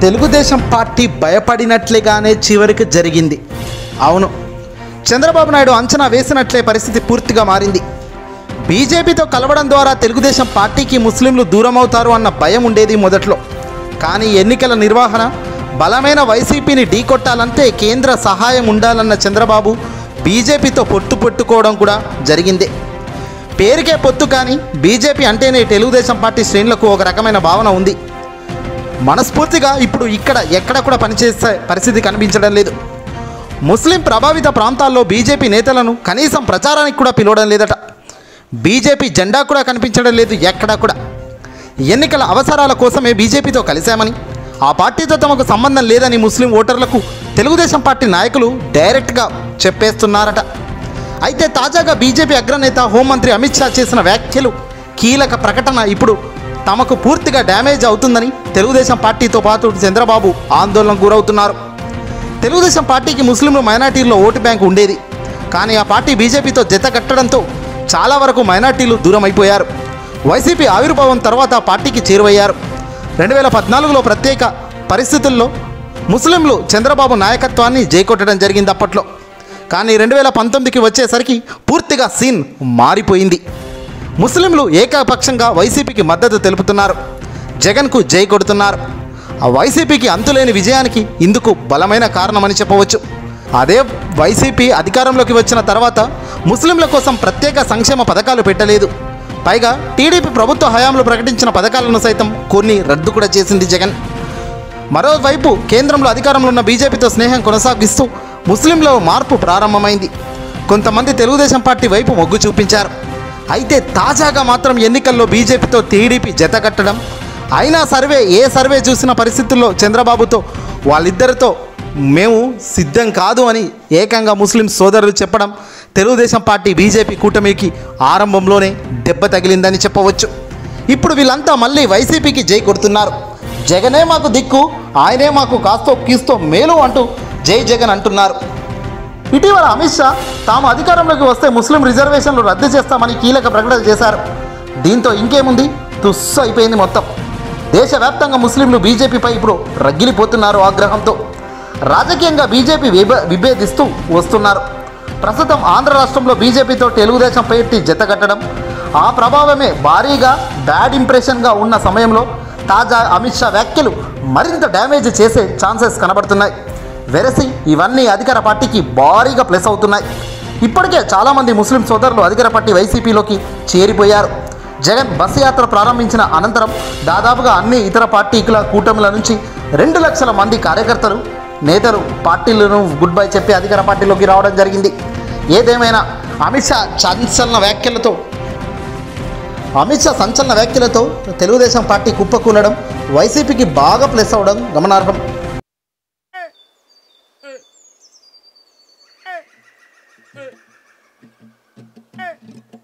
Telugu Desam party భయపడినట్లుగానే చివరికి జరిగింది. అవును, చంద్రబాబు నాయుడు అంచనా వేసినట్లే పరిస్థితి పూర్తిగా మారింది. బీజేపీతో కలవడం ద్వారా తెలుగుదేశం పార్టీకి ముస్లింలు దూరమవుతారు అన్న భయం ఉండేది మొదట్లో. కానీ ఎన్నికల నిర్వహణ బలమైన వైసీపీని ఢీకొట్టాలంటే కేంద్ర సహాయం ఉండాలన్న చంద్రబాబు బీజేపీతో పొత్తు పెట్టుకోవడం కూడా జరిగింది. పేరుకే పొత్తు, కానీ బీజేపీ అంటేనే తెలుగుదేశం పార్టీ శ్రేణులకు ఒక రకమైన భావన ఉంది. మనస్ఫూర్తిగా ఇప్పుడు ఎక్కడ కూడా పనిచేసే పరిస్థితి కనిపించడం లేదు. ముస్లిం ప్రభావిత ప్రాంతాల్లో బీజేపీ నేతలను కనీసం ప్రచారానికి కూడా పిలవడం లేదట. బీజేపీ జెండా కూడా కనిపించడం లేదు ఎక్కడా కూడా. ఎన్నికల అవసరాల కోసమే బీజేపీతో కలిశామని, ఆ పార్టీతో తమకు సంబంధం లేదని ముస్లిం ఓటర్లకు తెలుగుదేశం పార్టీ నాయకులు డైరెక్ట్గా చెప్పేస్తున్నారట. అయితే తాజాగా బీజేపీ అగ్రనేత హోంమంత్రి అమిత్ షా చేసిన వ్యాఖ్యలు, కీలక ప్రకటన ఇప్పుడు తమకు పూర్తిగా డ్యామేజ్ అవుతుందని తెలుగుదేశం పార్టీతో పాటు చంద్రబాబు ఆందోళనకు గురవుతున్నారు. తెలుగుదేశం పార్టీకి ముస్లింలు మైనార్టీల్లో ఓటు బ్యాంకు ఉండేది. కానీ ఆ పార్టీ బీజేపీతో జత కట్టడంతో చాలా వరకు మైనార్టీలు దూరం అయిపోయారు. వైసీపీ ఆవిర్భావం తర్వాత పార్టీకి చేరువయ్యారు. 2014లో ప్రత్యేక పరిస్థితుల్లో ముస్లింలు చంద్రబాబు నాయకత్వాన్ని జైకొట్టడం జరిగింది అప్పట్లో. కానీ 2019కి వచ్చేసరికి పూర్తిగా సీన్ మారిపోయింది. ముస్లింలు ఏకపక్షంగా వైసీపీకి మద్దతు తెలుపుతున్నారు, జగన్కు జై కొడుతున్నారు. ఆ వైసీపీకి అంతులేని విజయానికి ఇందుకు బలమైన కారణమని చెప్పవచ్చు. అదే వైసీపీ అధికారంలోకి వచ్చిన తర్వాత ముస్లింల కోసం ప్రత్యేక సంక్షేమ పథకాలు పెట్టలేదు. పైగా టీడీపీ ప్రభుత్వ హయాంలో ప్రకటించిన పథకాలను సైతం కొన్ని రద్దు కూడా చేసింది జగన్. మరోవైపు కేంద్రంలో అధికారంలో ఉన్న బీజేపీతో స్నేహం కొనసాగిస్తూ ముస్లింలో మార్పు ప్రారంభమైంది. కొంతమంది తెలుగుదేశం పార్టీ వైపు మొగ్గు చూపించారు. అయితే తాజాగా మాత్రం ఎన్నికల్లో బీజేపీతో టీడీపీ జత కట్టడం, అయినా ఏ సర్వే చూసిన పరిస్థితుల్లో చంద్రబాబుతో వాళ్ళిద్దరితో మేము సిద్ధం కాదు అని ఏకంగా ముస్లిం సోదరులు చెప్పడం తెలుగుదేశం పార్టీ బీజేపీ కూటమికి ఆరంభంలోనే దెబ్బ తగిలిందని చెప్పవచ్చు. ఇప్పుడు వీళ్ళంతా మళ్ళీ వైసీపీకి జై కొడుతున్నారు. జగనే మాకు దిక్కు, ఆయనే మాకు కాస్తో కీస్తో మేలు అంటూ జై జగన్ అంటున్నారు. ఇటీవల అమిత్ షా తాము అధికారంలోకి వస్తే ముస్లిం రిజర్వేషన్లు రద్దు చేస్తామని కీలక ప్రకటన చేశారు. దీంతో ఇంకేముంది, తుస్సు అయిపోయింది మొత్తం. దేశవ్యాప్తంగా ముస్లింలు బీజేపీపై ఇప్పుడు రగిలిపోతున్నారు ఆగ్రహంతో. రాజకీయంగా బీజేపీ విభేదిస్తూ వస్తున్నారు. ప్రస్తుతం ఆంధ్ర రాష్ట్రంలో బీజేపీతో తెలుగుదేశం పార్టీ జతకట్టడం, ఆ ప్రభావమే భారీగా బ్యాడ్ ఇంప్రెషన్గా ఉన్న సమయంలో తాజా అమిత్ షా వ్యాఖ్యలు మరింత డ్యామేజ్ చేసే ఛాన్సెస్ కనబడుతున్నాయి. వెరసి ఇవన్నీ అధికార పార్టీకి భారీగా ప్లస్ అవుతున్నాయి. ఇప్పటికే చాలామంది ముస్లిం సోదరులు అధికార పార్టీ వైసీపీలోకి చేరిపోయారు. జగన్ బస్సు యాత్ర ప్రారంభించిన అనంతరం దాదాపుగా అన్ని ఇతర పార్టీల కూటమిల నుంచి 2 లక్షల మంది కార్యకర్తలు, నేతలు పార్టీలను గుడ్ బై చెప్పి అధికార పార్టీలోకి రావడం జరిగింది. ఏదేమైనా అమిత్ షా సంచలన వ్యాఖ్యలతో తెలుగుదేశం పార్టీ కుప్పకూలడం వైసీపీకి బాగా ప్లస్ అవడం గమనార్హం. Hey!